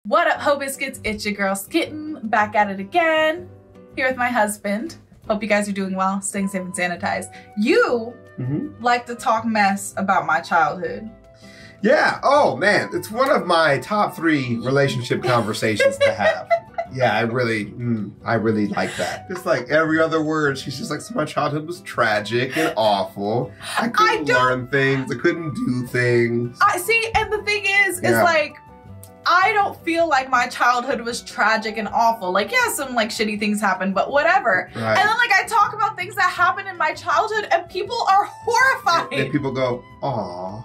What up, Ho Biscuits? It's your girl Skitten, back at it again, here with my husband. Hope you guys are doing well, staying safe and sanitized. You like to talk mess about my childhood. Yeah, oh man, it's one of my top 3 relationship conversations to have. Yeah, I really like that. It's like every other word, she's just like, so my childhood was tragic and awful. I couldn't learn things, I couldn't do things. I see, and the thing is like, I don't feel like my childhood was tragic and awful. Like, yeah, some like shitty things happened, but whatever. Right. And then like I talk about things that happened in my childhood and people are horrified. And people go, aw,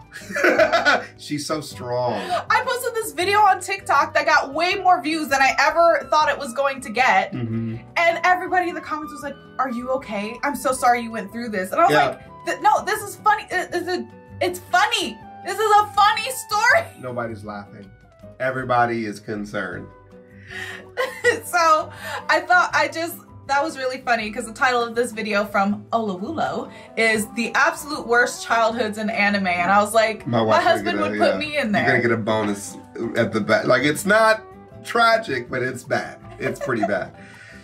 she's so strong. I posted this video on TikTok that got way more views than I ever thought it was going to get. And everybody in the comments was like, are you okay? I'm so sorry you went through this. And I was like, no, this is funny. It's funny. This is a funny story. Nobody's laughing. Everybody is concerned. So I thought that was really funny because the title of this video from Olawulo is the absolute worst childhoods in anime. And I was like, my husband would put me in there. You're gonna get a bonus at the back. Like, it's not tragic, but it's bad. It's pretty bad.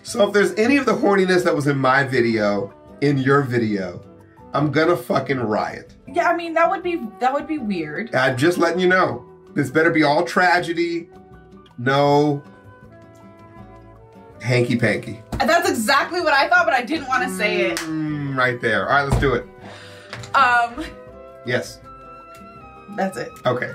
So if there's any of the horniness that was in my video, in your video, I'm gonna fucking riot. Yeah, I mean, that would be weird. I'm just letting you know. This better be all tragedy, no hanky-panky. That's exactly what I thought, but I didn't want to say it. Right there. All right, let's do it. Yes. That's it. Okay.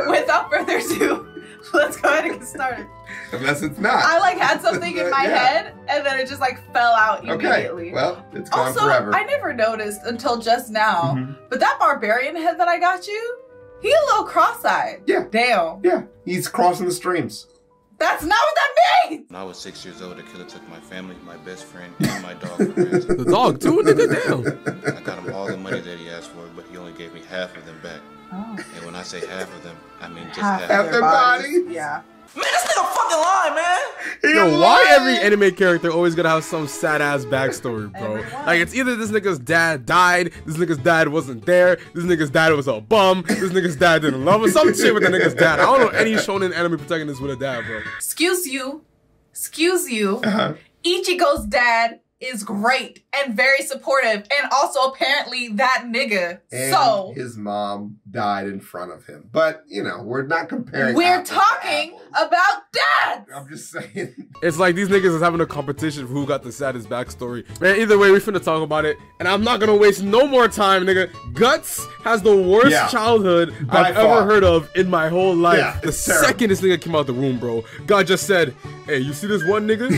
Without further ado, let's go ahead and get started. Unless it's not. I like had something in my head, and then it just like fell out immediately. Okay, well, it's gone forever. I never noticed until just now, but that barbarian head that I got you, he a little cross-eyed. Yeah. Damn. Yeah, he's crossing the streams. That's not what that means! When I was 6 years old, the killer took my family, my best friend, and my dog for granted. The dog too, nigga, damn. I got him all the money that he asked for, but he only gave me half of them back. Oh. And when I say half of them, I mean just half of their body? Yeah. Man, this nigga fucking lying, man. Yo, why every anime character always gonna have some sad ass backstory, bro? Everyone. Like, it's either this nigga's dad died, this nigga's dad wasn't there, this nigga's dad was a bum, this nigga's dad didn't love him, some shit with the nigga's dad. I don't know any shonen anime protagonist with a dad, bro. Excuse you. Ichigo's dad is great and very supportive, and also apparently that nigga. And so his mom died in front of him. But, you know, we're not comparing. We're talking about dads. I'm just saying. It's like these niggas is having a competition for who got the saddest backstory. Man, either way, we finna talk about it, and I'm not gonna waste no more time, nigga. Guts has the worst childhood I've ever heard of in my whole life. Yeah, the second this nigga came out the room, bro, God just said, hey, you see this one nigga?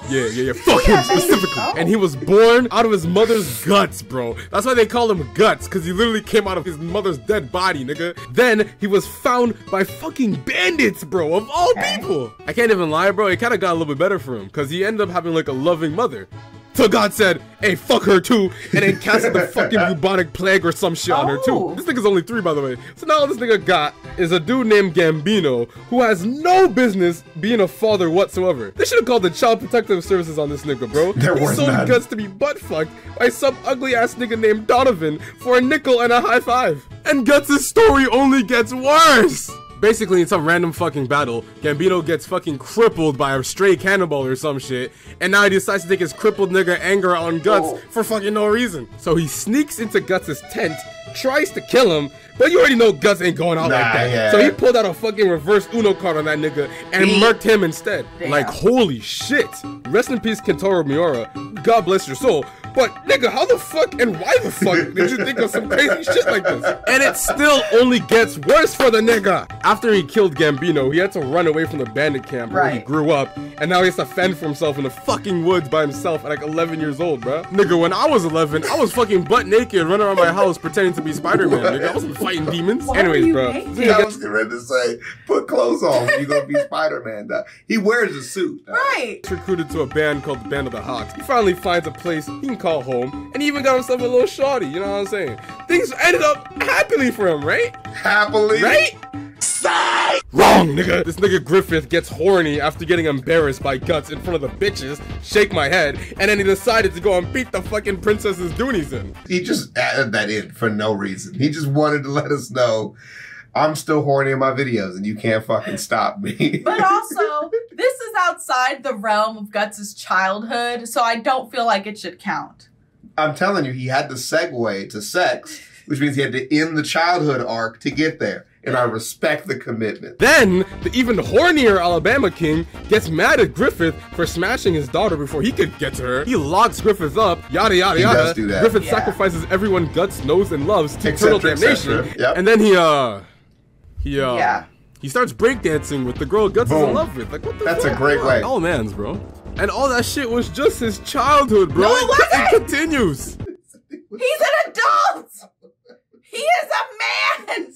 Yeah, fuck him specifically. And he was born out of his mother's guts, bro. That's why they call him Guts, because he literally came out of his mother's dead body, nigga. Then he was found by fucking bandits, bro, of all people. I can't even lie, bro. It kind of got a little bit better for him, because he ended up having like a loving mother. So God said, hey, fuck her too, and then casted the fucking bubonic plague or some shit on her too. This nigga's only 3, by the way. So now all this nigga got is a dude named Gambino, who has no business being a father whatsoever. They should have called the Child Protective Services on this nigga, bro. He sold Guts to be butt-fucked by some ugly-ass nigga named Donovan for a nickel and a high five. And Guts' story only gets worse. Basically, in some random fucking battle, Gambino gets fucking crippled by a stray cannonball or some shit, and now he decides to take his crippled nigga anger on Guts for fucking no reason. So he sneaks into Guts' tent, tries to kill him, but you already know Guts ain't going out like that. Yeah. So he pulled out a fucking reverse Uno card on that nigga and murked him instead. Damn. Like, holy shit. Rest in peace, Kentaro Miura. God bless your soul. But, nigga, how the fuck and why the fuck did you think of some crazy shit like this? And it still only gets worse for the nigga. After he killed Gambino, he had to run away from the bandit camp where he grew up, and now he has to fend for himself in the fucking woods by himself at like 11 years old, bro. Nigga, when I was 11, I was fucking butt naked running around my house pretending to be Spider-Man, nigga. I wasn't fighting demons. Anyways, bro. I was ready to say, put clothes on when you gonna be Spider-Man. He wears a suit. Right. He's recruited to a band called the Band of the Hawks. He finally finds a place he can call home, and he even got himself a little shorty, you know what I'm saying? Things ended up happily for him, right? Happily? Right? Wrong, nigga. This nigga Griffith gets horny after getting embarrassed by Guts in front of the bitches, shake my head, and then he decided to go and beat the fucking princess's doonies in. He just added that in for no reason. He just wanted to let us know I'm still horny in my videos and you can't fucking stop me. But also, this is outside the realm of Guts' childhood, so I don't feel like it should count. I'm telling you, he had to segue to sex, which means he had to end the childhood arc to get there. And I respect the commitment. Then, the even hornier Alabama King gets mad at Griffith for smashing his daughter before he could get to her. He locks Griffith up, yada yada yada. Does do that. Griffith sacrifices everyone Guts knows and loves to eternal damnation. Yep. And then he starts breakdancing with the girl Guts is in love with. Like, what the fuck? That's a great way. All mans, bro. And all that shit was just his childhood, bro. No, it wasn't. It continues. He's an adult! He is a man!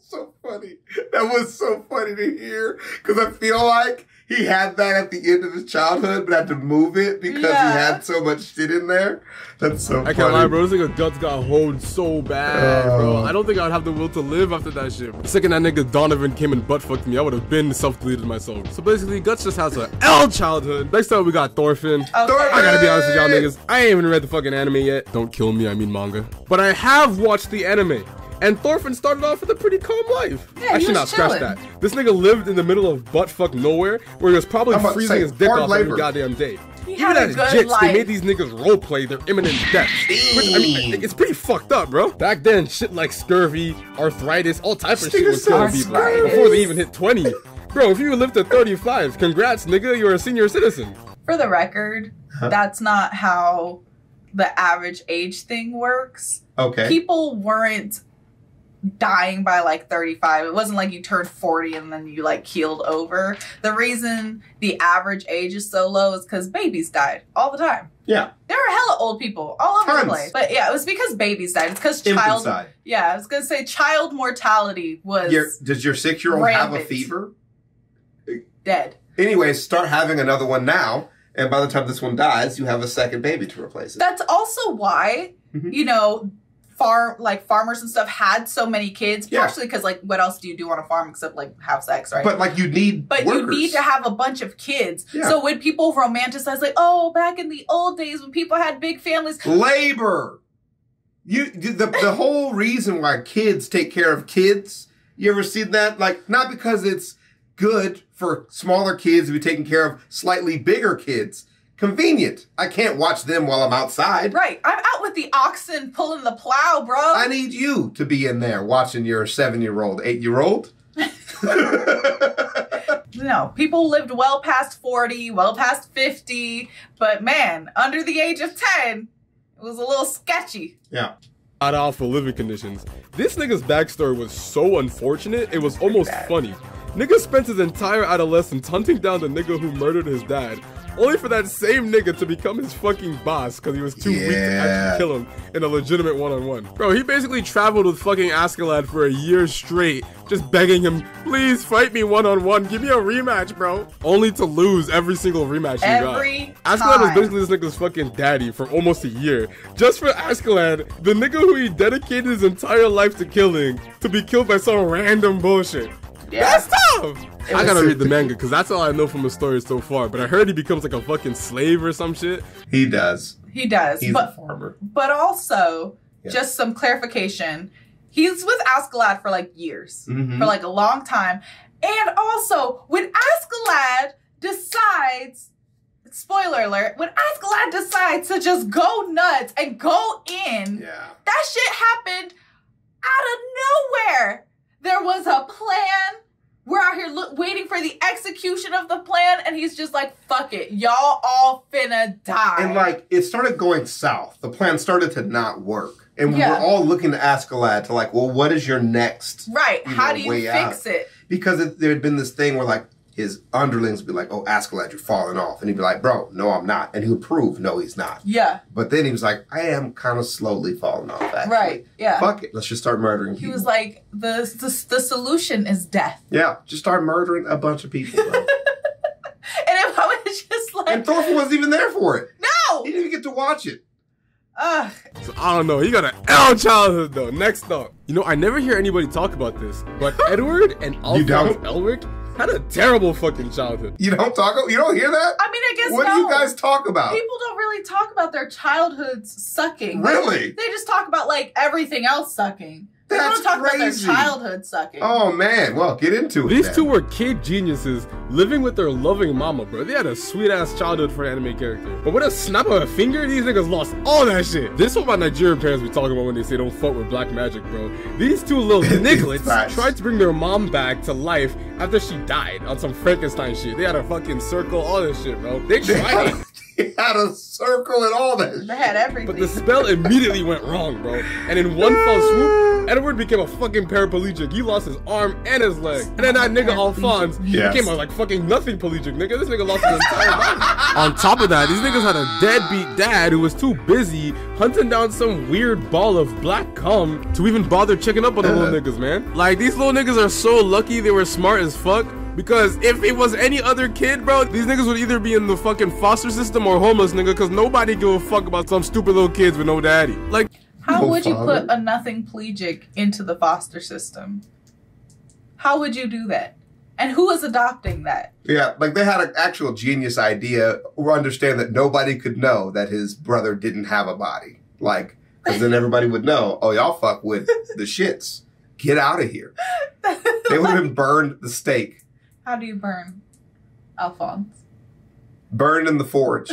So funny. That was so funny to hear. Because I feel like he had that at the end of his childhood, but had to move it because he had so much shit in there. That's so funny. I can't lie, bro. This nigga Guts got hoed so bad, bro. I don't think I'd have the will to live after that shit. The second that nigga Donovan came and butt fucked me, I would have been self-deleted myself. So basically, Guts just has an L childhood. Next up, we got Thorfinn. Okay. I gotta be honest with y'all niggas. I ain't even read the fucking anime yet. Don't kill me, I mean manga. But I have watched the anime. And Thorfinn started off with a pretty calm life. Yeah, I should not scratch that. This nigga lived in the middle of buttfuck nowhere where he was probably freezing his dick off every goddamn day. Even as jits, they made these niggas roleplay their imminent death. Which, I mean, it's pretty fucked up, bro. Back then, shit like scurvy, arthritis, all type of shit was killing people before they even hit 20. Bro, if you lived to 35, congrats, nigga, you're a senior citizen. For the record, that's not how the average age thing works. Okay. People weren't dying by like 35. It wasn't like you turned 40 and then you like keeled over. The reason the average age is so low is because babies died all the time. Yeah. There were hella old people all over the place. But yeah, it was because babies died. It's because Infanticide. Yeah, I was gonna say child mortality was Does your 6-year-old have a fever? Dead. Anyways, start having another one now, and by the time this one dies, you have a second baby to replace it. That's also why, you know, farmers and stuff had so many kids, partially because like what else do you do on a farm except like have sex, right? But like you need workers. You need to have a bunch of kids. Yeah. So when people romanticize like, oh, back in the old days when people had big families, labor. The whole reason why kids take care of kids, you ever seen that? Like, not because it's good for smaller kids to be taking care of slightly bigger kids. Convenient. I can't watch them while I'm outside. Right. I'm out with the oxen pulling the plow, bro. I need you to be in there watching your 7-year-old, 8-year-old. No, people lived well past 40, well past 50, but man, under the age of 10, it was a little sketchy. Yeah. Not all for living conditions. This nigga's backstory was so unfortunate, it was almost funny. Nigga spent his entire adolescence hunting down the nigga who murdered his dad, only for that same nigga to become his fucking boss because he was too weak to actually kill him in a legitimate one-on-one. Bro, he basically traveled with fucking Askeladd for a year straight, just begging him, please fight me one-on-one, give me a rematch, bro. Only to lose every single rematch he got. Askeladd was basically this nigga's fucking daddy for almost a year. Just for Askeladd, the nigga who he dedicated his entire life to killing, to be killed by some random bullshit. Yeah. That's tough! I gotta read the manga, because that's all I know from the story so far. But I heard he becomes like a fucking slave or some shit. He does. He does. He's a farmer. But also, just some clarification, he's with Askeladd for like years. For like a long time. And also, when Askeladd decides, spoiler alert, when Askeladd decides to just go nuts and go in, that shit happened out of nowhere. There was a plan. We're out here waiting for the execution of the plan, and he's just like, fuck it. Y'all all finna die. And like, it started going south. The plan started to not work. And we were all looking to Askeladd to like, well, what is your next how do you fix it? Because there had been this thing where like, his underlings would be like, oh, Askeladd, you're falling off. And he'd be like, bro, no, I'm not. And he would prove, no, he's not. Yeah. But then he was like, I am kind of slowly falling off, actually. Right, yeah. Fuck it. Let's just start murdering people. He was like, the solution is death. Yeah, just start murdering a bunch of people, bro. And if I was just like... And Thorfinn wasn't even there for it. No! He didn't even get to watch it. So I don't know. He got an L childhood, though. Next up. You know, I never hear anybody talk about this, but Edward and Alphonse Elric had a terrible fucking childhood. You don't hear that? I mean, I guess What do you guys talk about? People don't really talk about their childhoods sucking. Really? They just talk about, like, everything else sucking. They That's want to talk about their crazy. childhood sucking. Oh man, well, get into it. These then. two were kid geniuses living with their loving mama, bro. They had a sweet ass childhood for an anime character. But with a snap of a finger, these niggas lost all that shit. This is what my Nigerian parents be talking about when they say don't fuck with black magic, bro. These two little nigglets tried to bring their mom back to life after she died on some Frankenstein shit. They had a fucking circle, all this shit, bro. They tried it. He had a circle and all that. They had everything. But the spell immediately went wrong, bro. And in one fell swoop, Edward became a fucking paraplegic. He lost his arm and his leg. And then that nigga Alphonse became a like fucking nothing pelegic nigga. This nigga lost his entire body. On top of that, these niggas had a deadbeat dad who was too busy hunting down some weird ball of black cum to even bother checking up on the little niggas, man. Like, these little niggas are so lucky they were smart as fuck. Because if it was any other kid, bro, these niggas would either be in the fucking foster system or homeless, nigga, because nobody give a fuck about some stupid little kids with no daddy. Like, how would you put a nothing plegic into the foster system? How would you do that? And who is adopting that? Yeah, like they had an actual genius idea or understand that nobody could know that his brother didn't have a body. Like, because then everybody would know, oh, y'all fuck with the shits. Get out of here. They would have been burned at the stake. How do you burn Alphonse? Burned in the forge.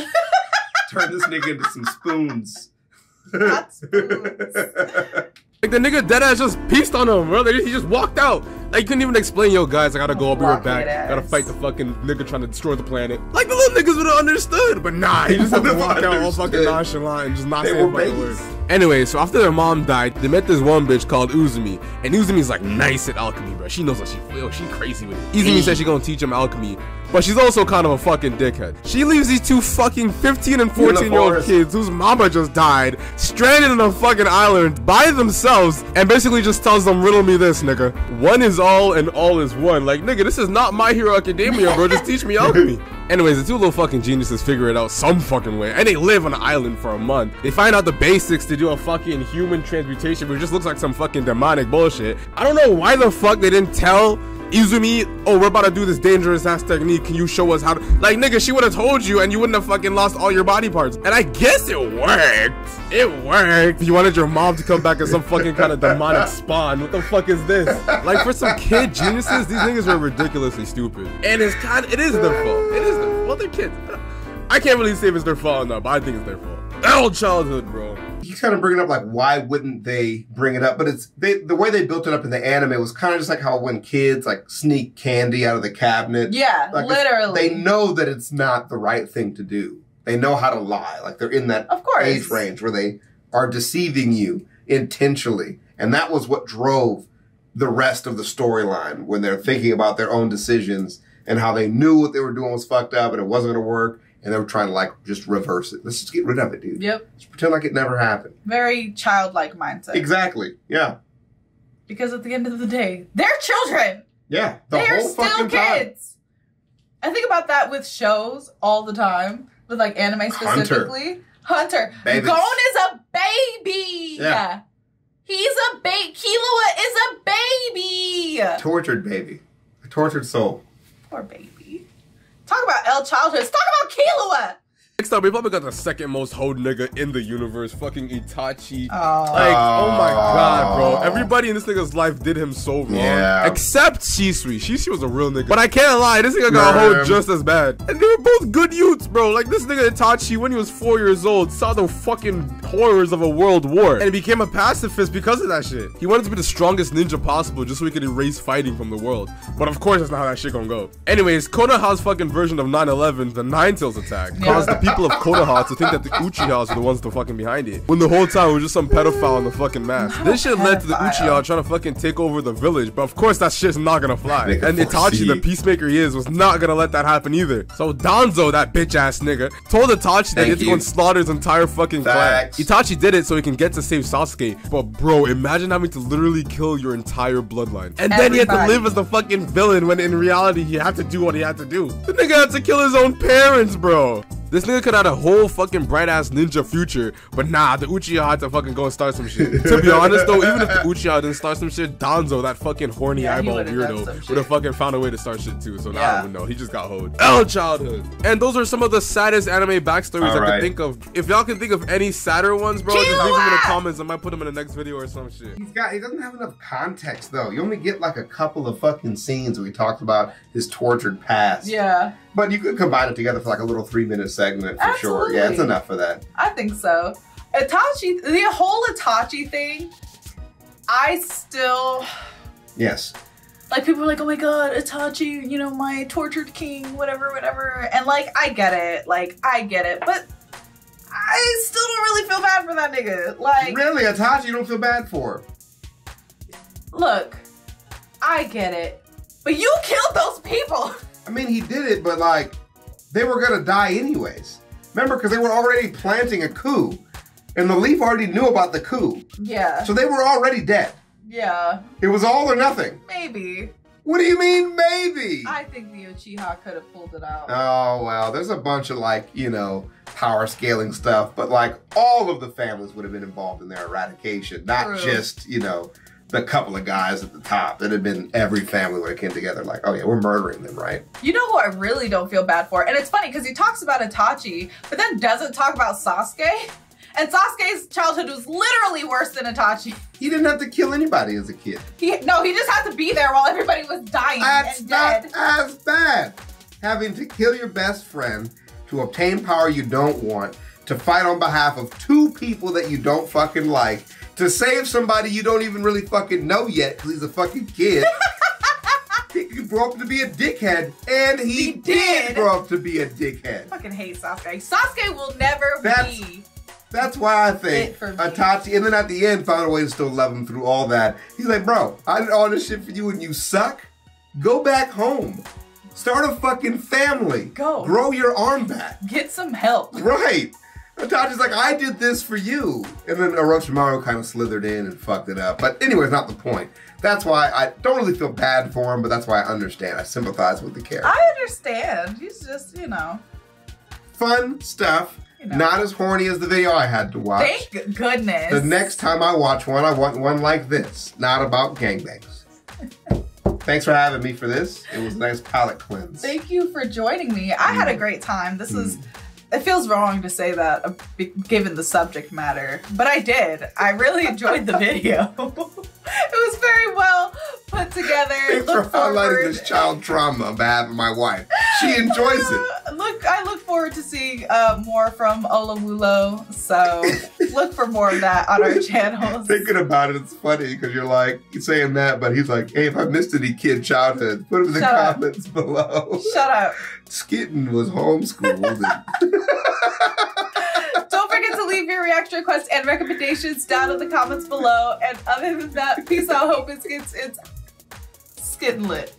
Turn this nigga into some spoons. Not spoons. Like, the nigga deadass just pieced on him, bro. He just walked out. Like, you couldn't even explain, yo, guys, I gotta go, I'll be right back. Gotta fight the fucking nigga trying to destroy the planet. Like, the little niggas would have understood, but nah, he just had to walk out all fucking nonchalant and just not say a fucking word. Anyway, so after their mom died, they met this one bitch called Uzumi. And Uzumi's like nice at alchemy, bro. She knows what she crazy with it. Izumi said she gonna teach him alchemy, but she's also kind of a fucking dickhead. She leaves these two fucking 15 and 14-year-old kids whose mama just died, stranded on a fucking island by themselves, and basically just tells them, riddle me this, nigga. One is all and all is one. Like, nigga, this is not My Hero Academia, bro. Just teach me alchemy. Anyways, the two little fucking geniuses figure it out some fucking way, and they live on an island for a month. They find out the basics to do a fucking human transmutation, which just looks like some fucking demonic bullshit. I don't know why the fuck they didn't tell Izumi, oh, we're about to do this dangerous ass technique. Can you show us how to? Like, nigga, she would have told you and you wouldn't have fucking lost all your body parts. And I guess it worked. It worked. You wanted your mom to come back as some fucking kind of demonic spawn. What the fuck is this? Like, for some kid geniuses, these niggas were ridiculously stupid. And it is their fault. It is their fault. Well, they're kids. I can't really say if it's their fault or not, but I think it's their fault. Their whole childhood, bro. He's kind of bringing up like, why wouldn't they bring it up? But the way they built it up in the anime was kind of just like how when kids like sneak candy out of the cabinet. Yeah, like literally. They know that it's not the right thing to do. They know how to lie. Like they're in that age range where they are deceiving you intentionally. And that was what drove the rest of the storyline when they're thinking about their own decisions and how they knew what they were doing was fucked up and it wasn't going to work. And they were trying to, like, just reverse it. Let's just get rid of it, dude. Yep. Just pretend like it never happened. Very childlike mindset. Exactly. Yeah. Because at the end of the day, they're children. Yeah. They're still kids. I think about that with shows all the time. With, like, anime specifically. Hunter. Babies. Gon is a baby. Yeah. He's a baby. Killua is a baby. Tortured baby. A tortured soul. Poor baby. Talk about L childhoods. Talk about Killua. Next up, we probably got the second most hoed nigga in the universe, fucking Itachi. Oh. Like, oh my god, bro. Everybody in this nigga's life did him so wrong. Yeah. Except Shisui. Shisui was a real nigga. But I can't lie, this nigga got hoed just as bad. And they were both good youths, bro. Like, this nigga Itachi, when he was 4 years old, saw the fucking horrors of a world war. And he became a pacifist because of that shit. He wanted to be the strongest ninja possible just so he could erase fighting from the world. But of course, that's not how that shit gonna go. Anyways, Konoha's fucking version of 9/11, the Nine Tails attack, caused the people of Konoha to think that the Uchihas were the ones fucking behind it, when the whole time it was just some pedophile in the fucking mask. This shit led to the Uchiha trying to fucking take over the village, but of course that shit's not gonna fly. And Itachi, the peacemaker he is, was not gonna let that happen either. So Danzo, that bitch ass nigga, told Itachi that he had to go and slaughter his entire fucking clan. Itachi did it so he can get to save Sasuke, but bro, imagine having to literally kill your entire bloodline. And then he had to live as the fucking villain when in reality he had to do what he had to do. The nigga had to kill his own parents, bro. This nigga could have had a whole fucking bright ass ninja future, but nah, the Uchiha had to fucking go and start some shit. To be honest though, even if the Uchiha didn't start some shit, Danzo, that fucking horny eyeball weirdo, would have fucking found a way to start shit too. So now I don't know. He just got hoed. Childhood. And those are some of the saddest anime backstories I can think of. If y'all can think of any sadder ones, bro, just leave them in the comments. I might put them in the next video or some shit. He doesn't have enough context though. You only get like a couple of fucking scenes where he talks about his tortured past. Yeah. But you could combine it together for like a little 3-minute segment for sure. Yeah, it's enough for that. I think so. Itachi, the whole Itachi thing, I still... Yes. Like, people are like, oh my god, Itachi, you know, my tortured king, whatever, whatever. And like, I get it. Like, I get it. But I still don't really feel bad for that nigga. Like... Really? Itachi you don't feel bad for? Look, I get it. But you killed those people! I mean, he did it, but like, they were gonna die anyways. Remember, because they were already planting a coup. And the Leaf already knew about the coup. Yeah. So they were already dead. Yeah. It was all or nothing. Maybe. What do you mean, maybe? I think the Uchiha could have pulled it out. Oh, well, there's a bunch of like, you know, power scaling stuff, but like all of the families would have been involved in their eradication, not just, you know, the couple of guys at the top. That had been every family would have came together like, oh yeah, we're murdering them, right? You know who I really don't feel bad for? And it's funny because he talks about Itachi, but then doesn't talk about Sasuke. And Sasuke's childhood was literally worse than Itachi. He didn't have to kill anybody as a kid. He just had to be there while everybody was dying and dead. That's not as bad. Having to kill your best friend to obtain power you don't want, to fight on behalf of 2 people that you don't fucking like, to save somebody you don't even really fucking know yet because he's a fucking kid. He could grow up to be a dickhead, and he did grow up to be a dickhead. I fucking hate Sasuke. Sasuke will never be. That's why I think Itachi, and then at the end, found a way to still love him through all that. He's like, bro, I did all this shit for you and you suck. Go back home. Start a fucking family. Go. Grow your arm back. Get some help. Right. Itachi's like, I did this for you. And then Orochimaru kind of slithered in and fucked it up. But anyway, it's not the point. That's why I don't really feel bad for him, but that's why I understand. I sympathize with the character. I understand. He's just, you know. Fun stuff. You know. Not as horny as the video I had to watch. Thank goodness. The next time I watch one, I want one like this. Not about gangbangs. Thanks for having me for this. It was a nice palate cleanse. Thank you for joining me. I had a great time. This is... It feels wrong to say that given the subject matter, but I did. I really enjoyed the video. It was very well put together. Thanks for highlighting this child trauma on behalf of my wife. She enjoys it. I look forward to seeing more from Olawulo, so look for more of that on our channels. Thinking about it, it's funny because you're saying that, but he's like, hey, if I missed any kid childhood, put them in the comments below. Shut up. Skitten was homeschooled. Don't forget to leave your reaction requests and recommendations down in the comments below. And other than that, peace out, hope it skits. It's Skitten lit.